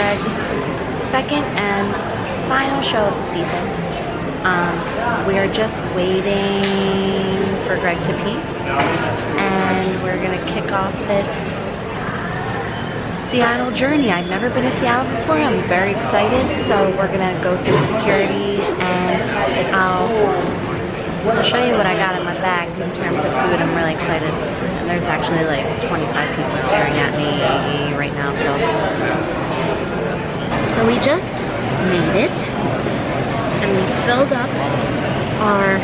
Greg's second and final show of the season. We are just waiting for Greg to pee, and we're gonna kick off this Seattle journey. I've never been to Seattle before. I'm very excited. So we're gonna go through security, and I'll show you what I got in my bag in terms of food. I'm really excited. And there's actually like 25 people staring at me right now. So we just made it, and we filled up our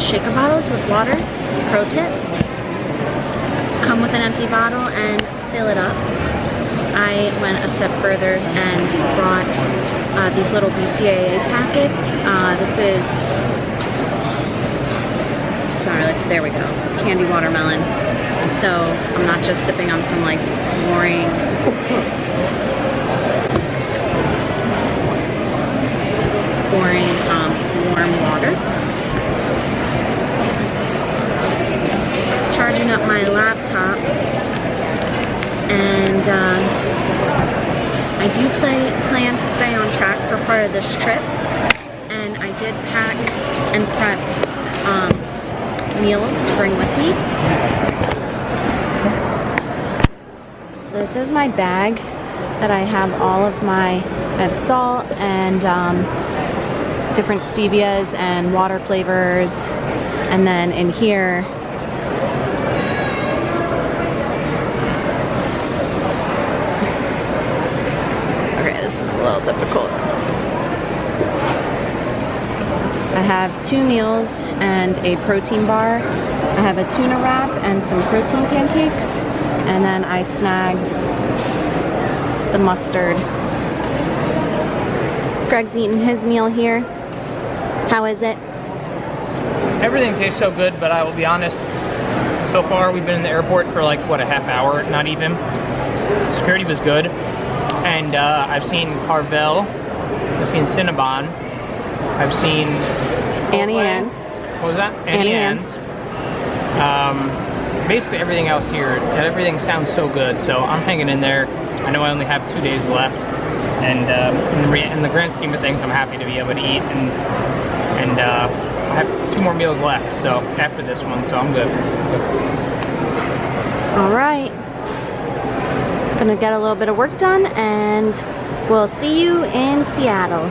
shaker bottles with water. Pro tip: come with an empty bottle and fill it up. I went a step further and brought these little BCAA packets. This is, it's not really, there we go, candy watermelon. So I'm not just sipping on some like boring warm water. Charging up my laptop, and I do plan to stay on track for part of this trip, and I did pack and prep meals to bring with me. So this is my bag that I have all of my salt and different stevias and water flavors, and then in here this is a little difficult. I have 2 meals and a protein bar. I have a tuna wrap and some protein pancakes, and then I snagged the mustard. Greg's eating his meal here. How is it? Everything tastes so good, but I will be honest, so far we've been in the airport for like, what, a half hour, not even. Security was good. And I've seen Carvel, I've seen Cinnabon, I've seen Chipotle. Annie Ann's. What was that? Annie Ann's. Basically everything else here, everything sounds so good, so I'm hanging in there. I know I only have 2 days left, and in the grand scheme of things, I'm happy to be able to eat, and I have 2 more meals left, so after this one, so I'm good. All right. Gonna get a little bit of work done, and we'll see you in Seattle.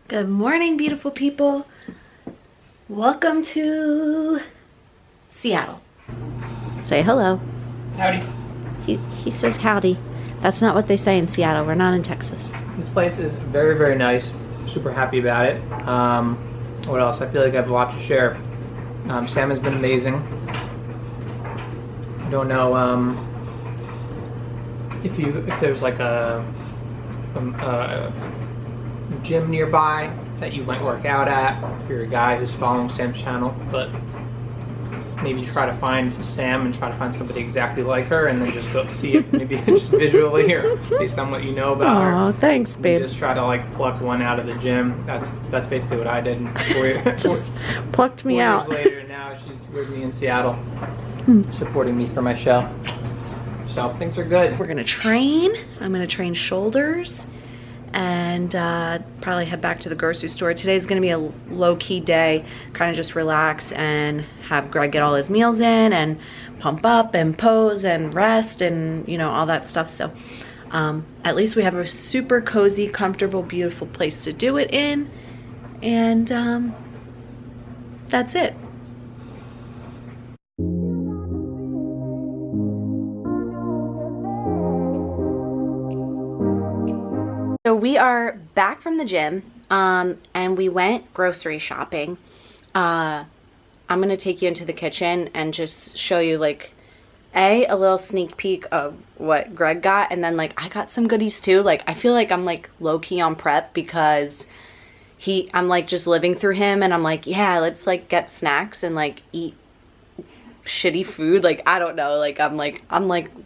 Good morning, beautiful people. Welcome to Seattle. Say hello. Howdy. He says howdy. That's not what they say in Seattle. We're not in Texas. This place is very, very nice. Super happy about it. What else? I feel like I have a lot to share. Sam has been amazing. I don't know if there's like a gym nearby that you might work out at if you're a guy who's following Sam's channel, but maybe try to find Sam and try to find somebody exactly like her, and then just go see it maybe just visually or based on what you know about her. Oh, thanks, babe. Just try to like pluck one out of the gym. That's basically what I did. Just plucked me out. 4 years later, now she's with me in Seattle, supporting me for my show. So things are good. We're gonna train. I'm gonna train shoulders, and probably head back to the grocery store. Today's gonna be a low-key day, kind of just relax and have Greg get all his meals in and pump up and pose and rest and, you know, all that stuff. So at least we have a super cozy, comfortable, beautiful place to do it in, and that's it. So we are back from the gym. and we went grocery shopping. I'm gonna take you into the kitchen and just show you like a little sneak peek of what Greg got, and then like I got some goodies too. Like I feel like I'm like low-key on prep because I'm like just living through him, and I'm like, yeah, let's like get snacks and like eat shitty food. Like I don't know, like I'm like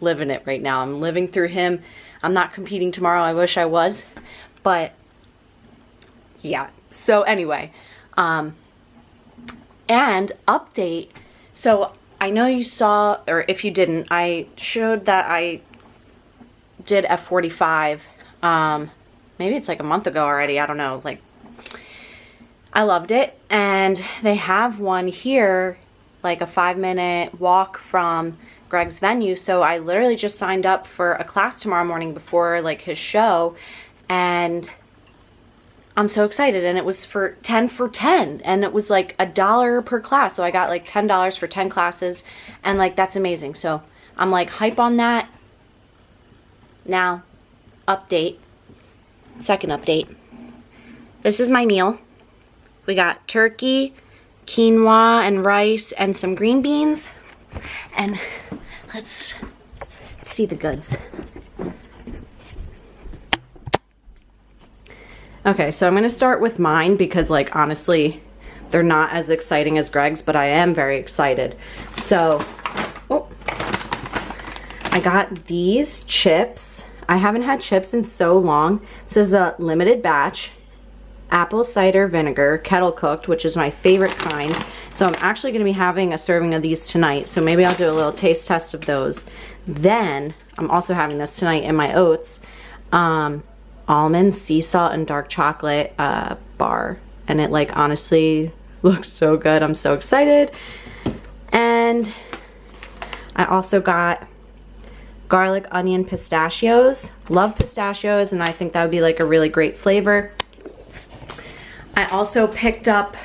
living it right now. I'm living through him. I'm not competing tomorrow. I wish I was, but yeah. So anyway, and update. So I know you saw, or if you didn't, I showed that I did F45. Maybe it's like a month ago already. I don't know. Like, I loved it. And they have one here, like a 5-minute walk from Greg's venue. So I literally just signed up for a class tomorrow morning before like his show. And I'm so excited, and it was for 10 for 10, and it was like $1 per class, so I got like $10 for 10 classes, and like that's amazing. So I'm like hype on that. Now, update, second update. This is my meal. We got turkey, quinoa, and rice, and some green beans, and let's see the goods. Okay, so I'm gonna start with mine because like honestly, they're not as exciting as Greg's, but I am very excited. So, I got these chips. I haven't had chips in so long. This is a limited batch, apple cider vinegar, kettle cooked, which is my favorite kind. So I'm actually gonna be having a serving of these tonight. So maybe I'll do a little taste test of those. Then I'm also having this tonight in my oats. Almond, sea salt, and dark chocolate bar, and it like honestly looks so good. I'm so excited. And I also got garlic onion pistachios. Love pistachios, and I think that would be like a really great flavor. I also picked up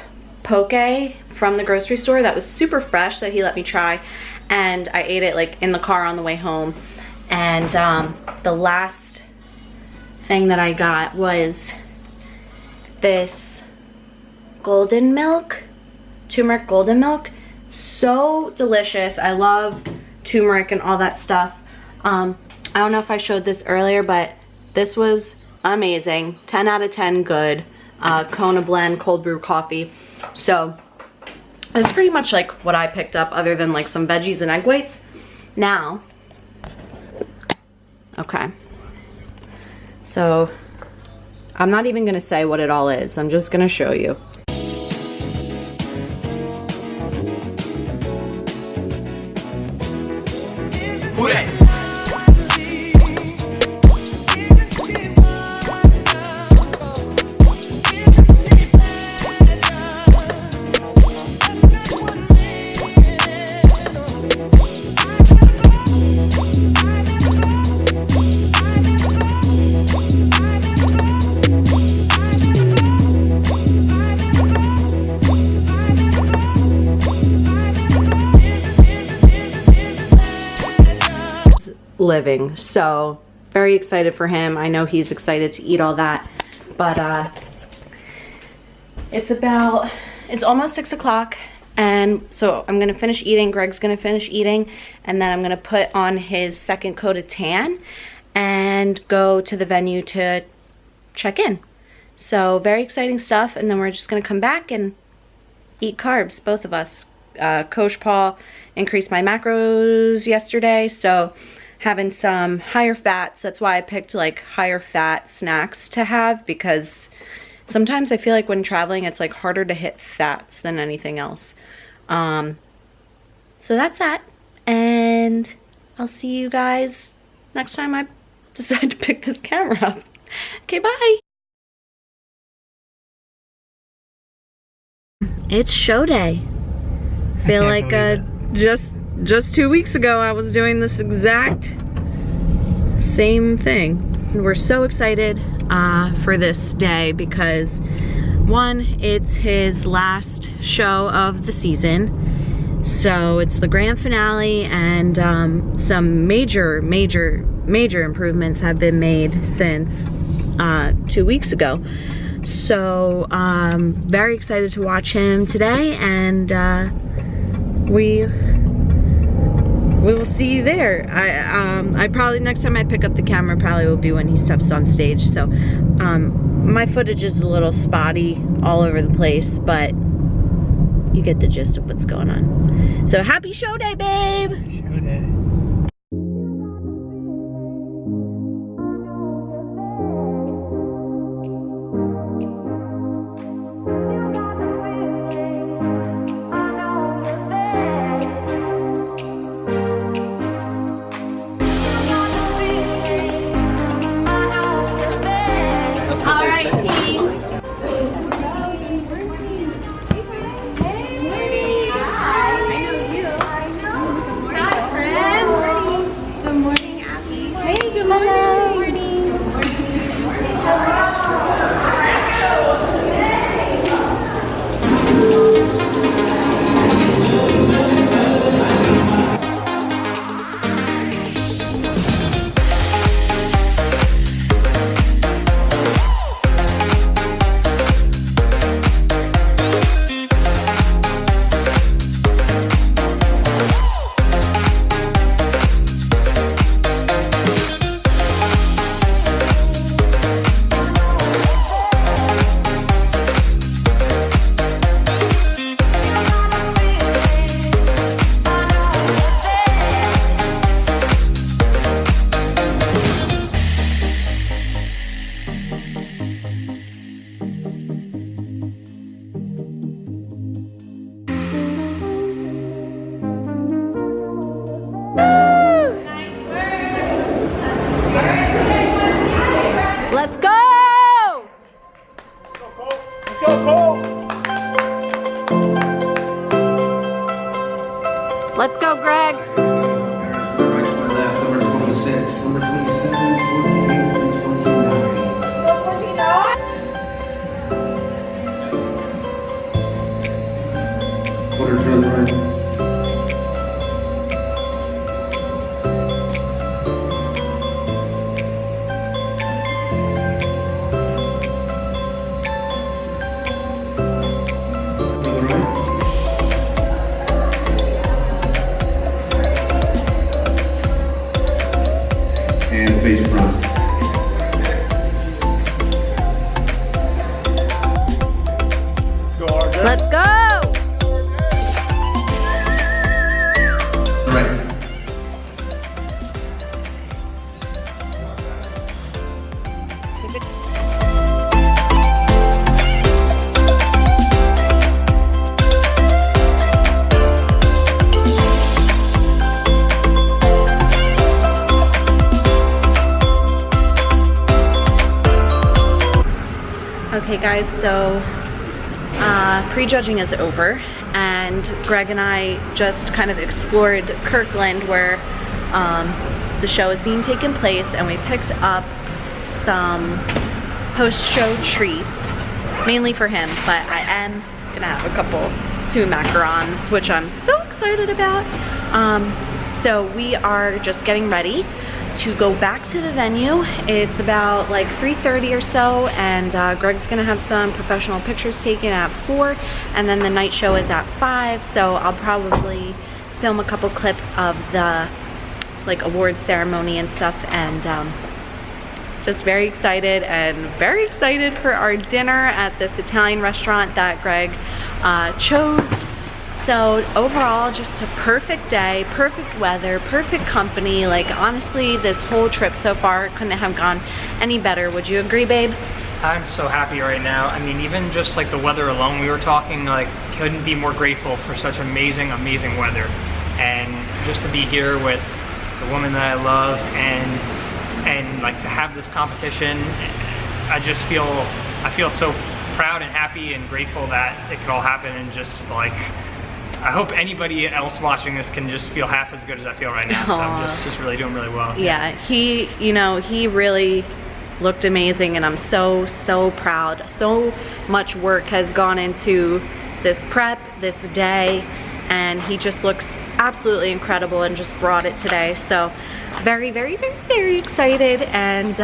poke from the grocery store that was super fresh that he let me try, and I ate it like in the car on the way home. And the last thing that I got was this golden milk, turmeric golden milk. So delicious. I love turmeric and all that stuff. I don't know if I showed this earlier, but this was amazing. 10 out of 10 good. Kona blend cold brew coffee. So that's pretty much like what I picked up, other than like some veggies and egg whites. Now, okay. So I'm not even gonna say what it all is. I'm just gonna show you. Living. So very excited for him. I know he's excited to eat all that, but it's almost 6 o'clock, and so I'm gonna finish eating. Greg's gonna finish eating, and then I'm gonna put on his second coat of tan and go to the venue to check in. So very exciting stuff, and then we're just gonna come back and eat carbs, both of us. Coach Paul increased my macros yesterday, so having some higher fats. That's why I picked like higher fat snacks to have, because sometimes I feel like when traveling it's like harder to hit fats than anything else. So that's that, and I'll see you guys next time I decide to pick this camera up. Okay, bye. It's show day. Feel like just 2 weeks ago I was doing this exact same thing. We're so excited for this day because one, it's his last show of the season, so it's the grand finale, and some major improvements have been made since 2 weeks ago. So very excited to watch him today, and we will see you there. I probably, next time I pick up the camera, probably will be when he steps on stage. So my footage is a little spotty all over the place, but you get the gist of what's going on. So happy show day, babe! Show day. Let's go! Let's go, Greg. Right to my left, number 26, number 27, 28, and 29. Quarter to the right. And face front. Let's go! Right. Okay guys, so prejudging is over, and Greg and I just kind of explored Kirkland, where the show is being taken place, and we picked up some post-show treats, mainly for him, but I am gonna have a couple, 2 macarons, which I'm so excited about. So we are just getting ready to go back to the venue. It's about like 3:30 or so, and Greg's gonna have some professional pictures taken at 4, and then the night show is at 5, so I'll probably film a couple clips of the like award ceremony and stuff, and just very excited, and very excited for our dinner at this Italian restaurant that Greg chose. So overall, just a perfect day, perfect weather, perfect company. Like honestly, this whole trip so far couldn't have gone any better. Would you agree, babe? I'm so happy right now. I mean, even just like the weather alone, we were talking, like, couldn't be more grateful for such amazing, amazing weather. And just to be here with the woman that I love, and like to have this competition, I feel so proud and happy and grateful that it could all happen, and just like, I hope anybody else watching this can just feel half as good as I feel right now. So I'm just really doing really well. Yeah, he really looked amazing, and I'm so proud. So much work has gone into this prep, this day, and he just looks absolutely incredible and just brought it today. So very excited, and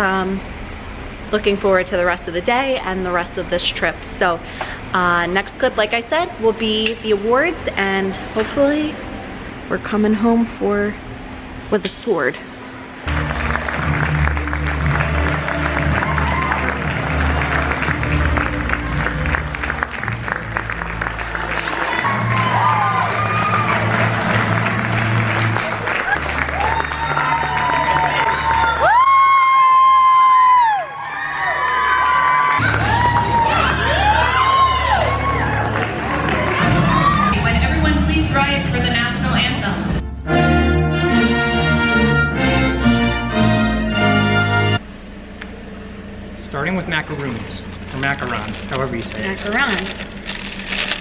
looking forward to the rest of the day and the rest of this trip. So next clip, like I said, will be the awards, and hopefully we're coming home with a sword. Starting with macaroons, or macarons, however you say it. Macarons.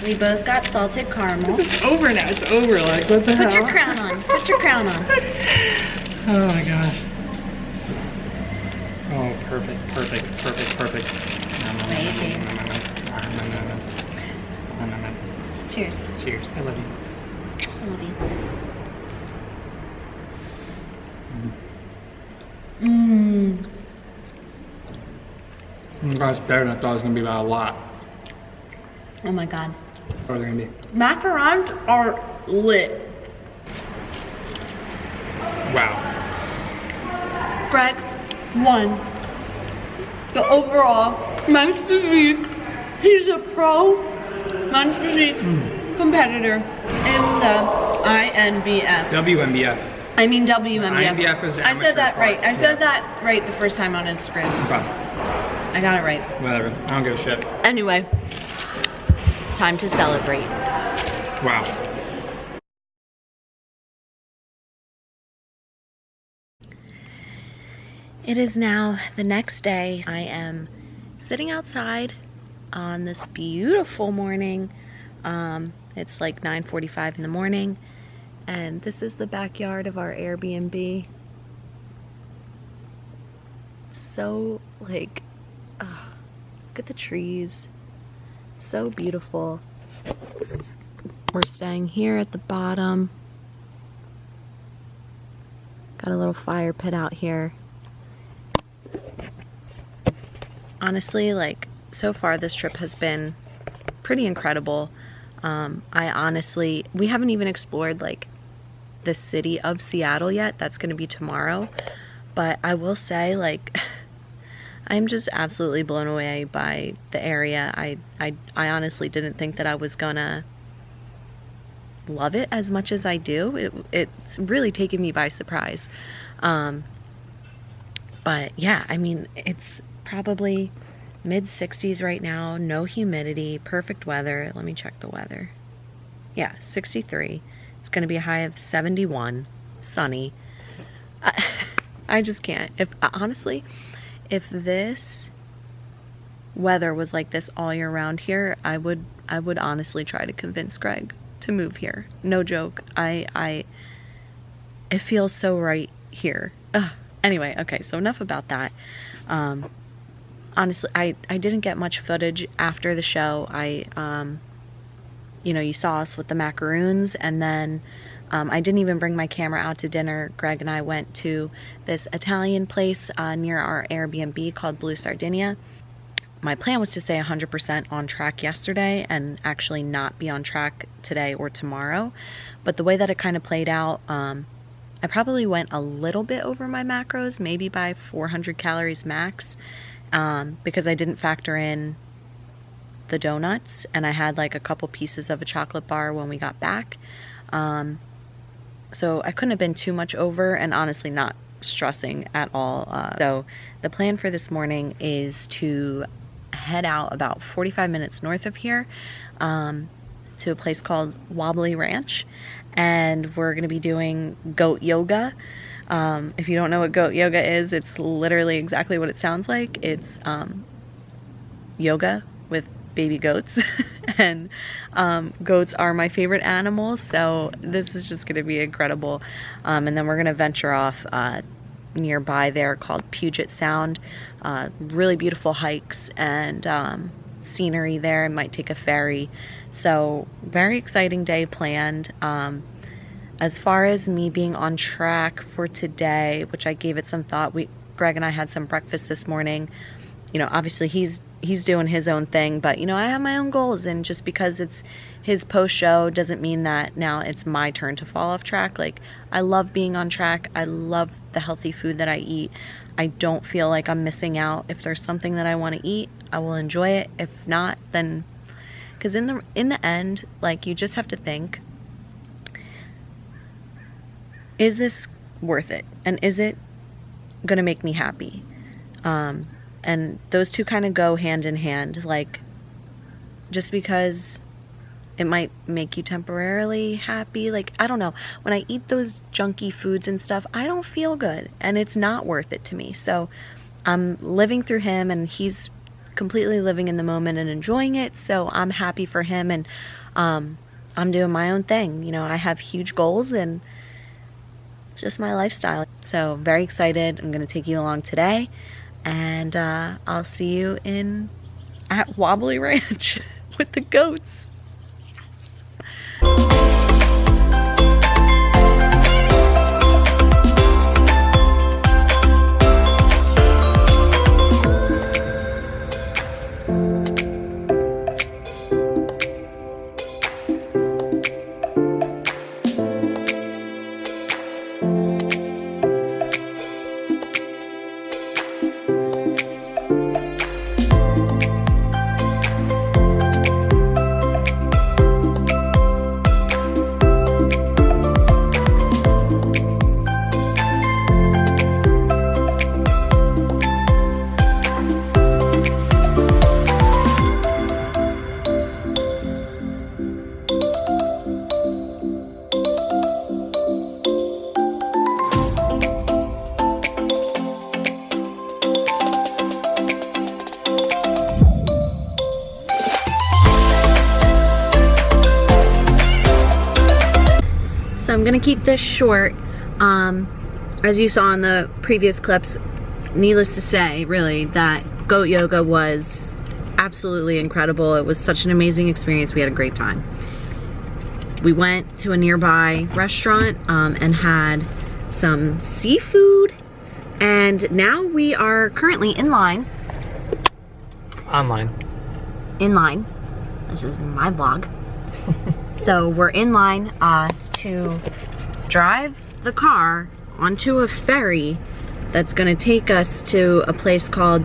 We both got salted caramel. It's over now, it's over, like, what the hell? Put your crown on, put your crown on. Oh my gosh. Oh, perfect, perfect, perfect, perfect. Cheers. Cheers, I love you. I love you. Mmm. Oh my God, it's better than I thought it was gonna be by a lot. Oh my God. What are they gonna be? Macarons are lit. Wow. Greg won the overall men's physique. He's a pro men's physique competitor in the INBF. WNBF. I mean WNBF. INBF is I said that amateur right. part, I said yeah. that right the first time on Instagram. Okay. I got it right. Whatever, I don't give a shit. Anyway, time to celebrate. Wow. It is now the next day. I am sitting outside on this beautiful morning. It's like 9:45 in the morning, and this is the backyard of our Airbnb. So like, look at the trees. So beautiful. We're staying here at the bottom. Got a little fire pit out here. Honestly, like, so far this trip has been pretty incredible. We haven't even explored like the city of Seattle yet. That's going to be tomorrow. But I will say, like, I'm just absolutely blown away by the area. I honestly didn't think that I was gonna love it as much as I do. It's really taken me by surprise. But yeah, I mean, it's probably mid-60s right now, no humidity, perfect weather. Let me check the weather. Yeah, 63. It's gonna be a high of 71, sunny. I just can't. Honestly, if this weather was like this all year round here, I would honestly try to convince Greg to move here. No joke. It feels so right here. Ugh. Anyway, okay, so enough about that. Honestly, I didn't get much footage after the show. You know, you saw us with the macaroons, and then I didn't even bring my camera out to dinner. Greg and I went to this Italian place near our Airbnb called Blue Sardinia. My plan was to stay 100% on track yesterday and actually not be on track today or tomorrow. But the way that it kind of played out, I probably went a little bit over my macros, maybe by 400 calories max, because I didn't factor in the donuts, and I had like a couple pieces of a chocolate bar when we got back. So I couldn't have been too much over, and honestly not stressing at all. So the plan for this morning is to head out about 45 minutes north of here to a place called Wobbly Ranch, and we're going to be doing goat yoga. If you don't know what goat yoga is, it's literally exactly what it sounds like. It's yoga with baby goats. And goats are my favorite animals, so this is just going to be incredible. And then we're going to venture off nearby there called Puget Sound. Really beautiful hikes and scenery there. I might take a ferry. So very exciting day planned. As far as me being on track for today, which I gave it some thought, Greg and I had some breakfast this morning, you know, obviously he's doing his own thing, but you know, I have my own goals, and just because it's his post show doesn't mean that now it's my turn to fall off track. Like, I love being on track. I love the healthy food that I eat. I don't feel like I'm missing out. If there's something that I want to eat, I will enjoy it. If not, then, because in the end, like, you just have to think, is this worth it? And is it gonna make me happy? And those two kind of go hand in hand. Like, just because it might make you temporarily happy, like, I don't know, when I eat those junky foods and stuff, I don't feel good, and it's not worth it to me. So I'm living through him, and he's completely living in the moment and enjoying it, so I'm happy for him. And I'm doing my own thing. You know, I have huge goals, and it's just my lifestyle. So very excited. I'm gonna take you along today, and I'll see you at Wobbly Ranch with the goats. So I'm gonna keep this short. As you saw in the previous clips, needless to say, really, that goat yoga was absolutely incredible. It was such an amazing experience. We had a great time. We went to a nearby restaurant and had some seafood, and now we are currently in line. In line. This is my vlog. So we're in line to drive the car onto a ferry that's gonna take us to a place called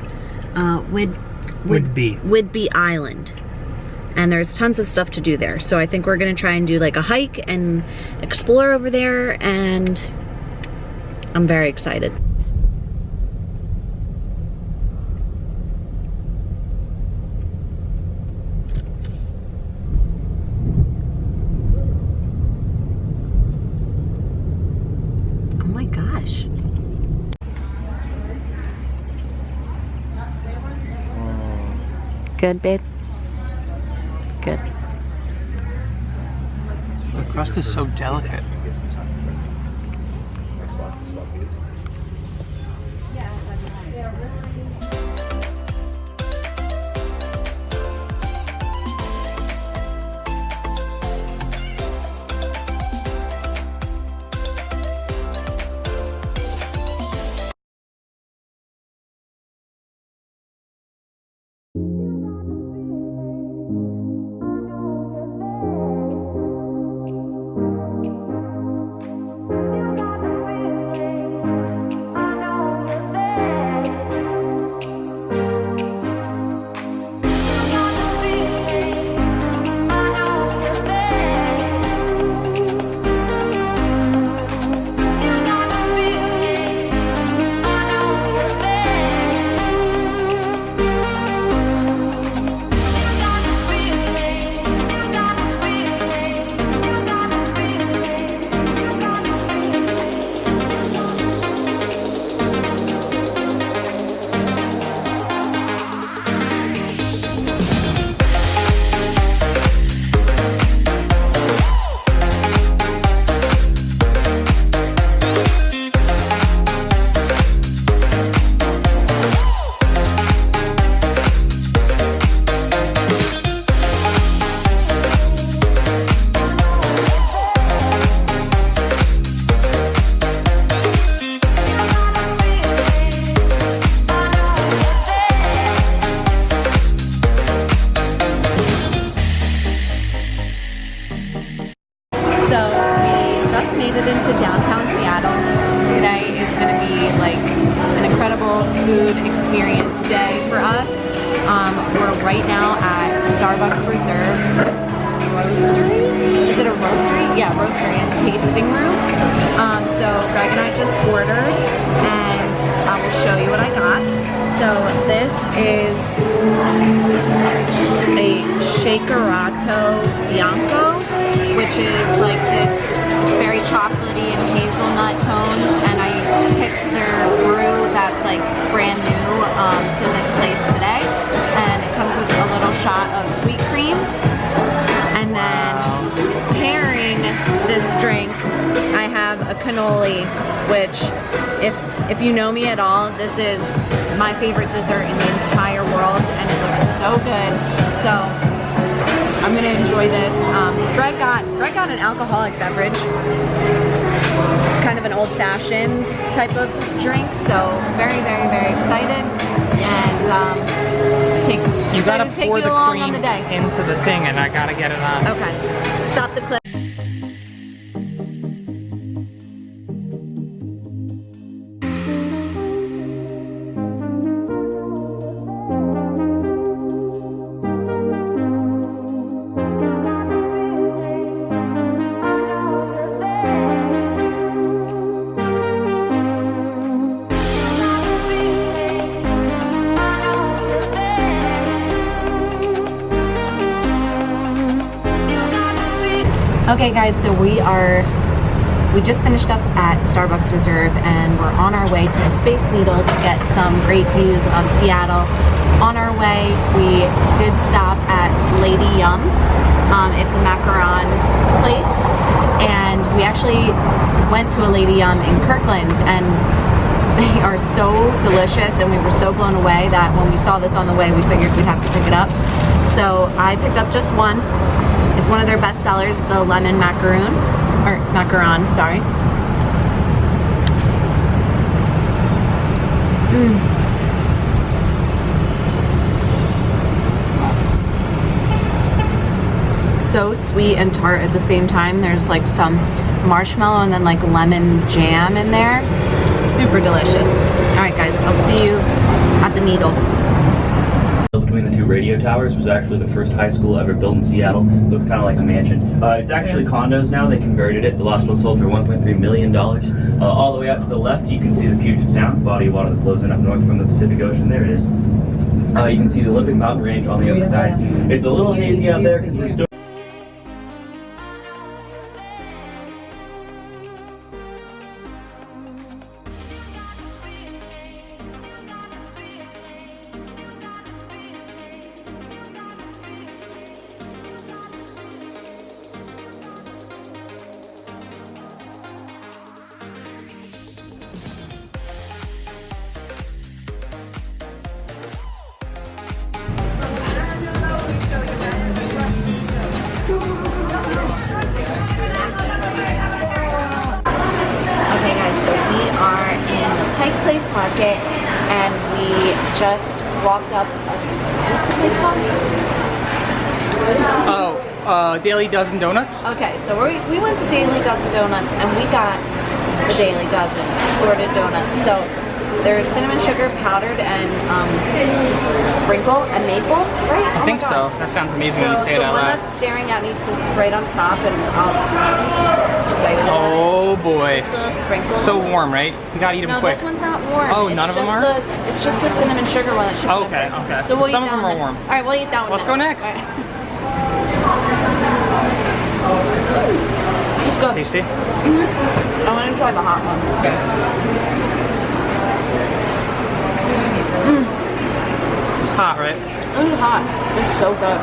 Whidbey Island. And there's tons of stuff to do there. So I think we're gonna try and do like a hike and explore over there, and I'm very excited. Good, babe? Good. The crust is so delicate. Starbucks Reserve Roastery. Is it a roastery? Yeah, roastery and tasting room. So Greg and I just ordered, and I will show you what I got. So this is a Shakerato Bianco, which is like this, it's very chocolatey and hazelnut tones, and I picked their brew that's like brand new to this place today, and it comes with a little shot of sweet cream. And then pairing this drink, I have a cannoli, which if you know me at all, this is my favorite dessert in the entire world, and it looks so good. So I'm gonna enjoy this. Greg got an alcoholic beverage, kind of an old-fashioned type of drink. So very, very, very excited, and You gotta pour the cream on the day. into the thing, and I gotta get it on. Okay, stop the clip. Okay guys, so we just finished up at Starbucks Reserve, and we're on our way to the Space Needle to get some great views of Seattle. On our way, we did stop at Lady Yum. It's a macaron place, and we actually went to a Lady Yum in Kirkland, and they are so delicious, and we were so blown away that when we saw this on the way, we figured we'd have to pick it up. So I picked up just one. It's one of their best sellers, the lemon macaron, sorry. So sweet and tart at the same time. There's like some marshmallow and then like lemon jam in there. Super delicious. All right guys, I'll see you at the Needle. Between the two radio towers was actually the first high school ever built in Seattle. Looks kind of like a mansion. It's actually condos now. They converted it. The last one sold for $1.3 million. All the way up to the left, you can see the Puget Sound, body of water that flows in up north from the Pacific Ocean. There it is. You can see the Olympic Mountain Range on the other side. It's a little hazy out there because we're still... Market, and we just walked up. What's the place called? Daily Dozen Donuts. Okay, so we went to Daily Dozen Donuts, and we got the Daily Dozen assorted donuts. So there's cinnamon sugar powdered and sprinkle and maple, right? I think so. That sounds amazing when you say it out loud. The one that's staring at me, since it's right on top, and I'm excited. Oh boy. It's a sprinkle. So warm, right? You gotta eat them quick. No, this one's not warm. Oh, none of them are? It's just the cinnamon sugar one that should be okay, okay. So we'll Some eat of them that are one warm. All right, we'll eat that one Let's go next. Right. It's good. Tasty? I want to try the hot one. Hot, right? It's hot. It's so good.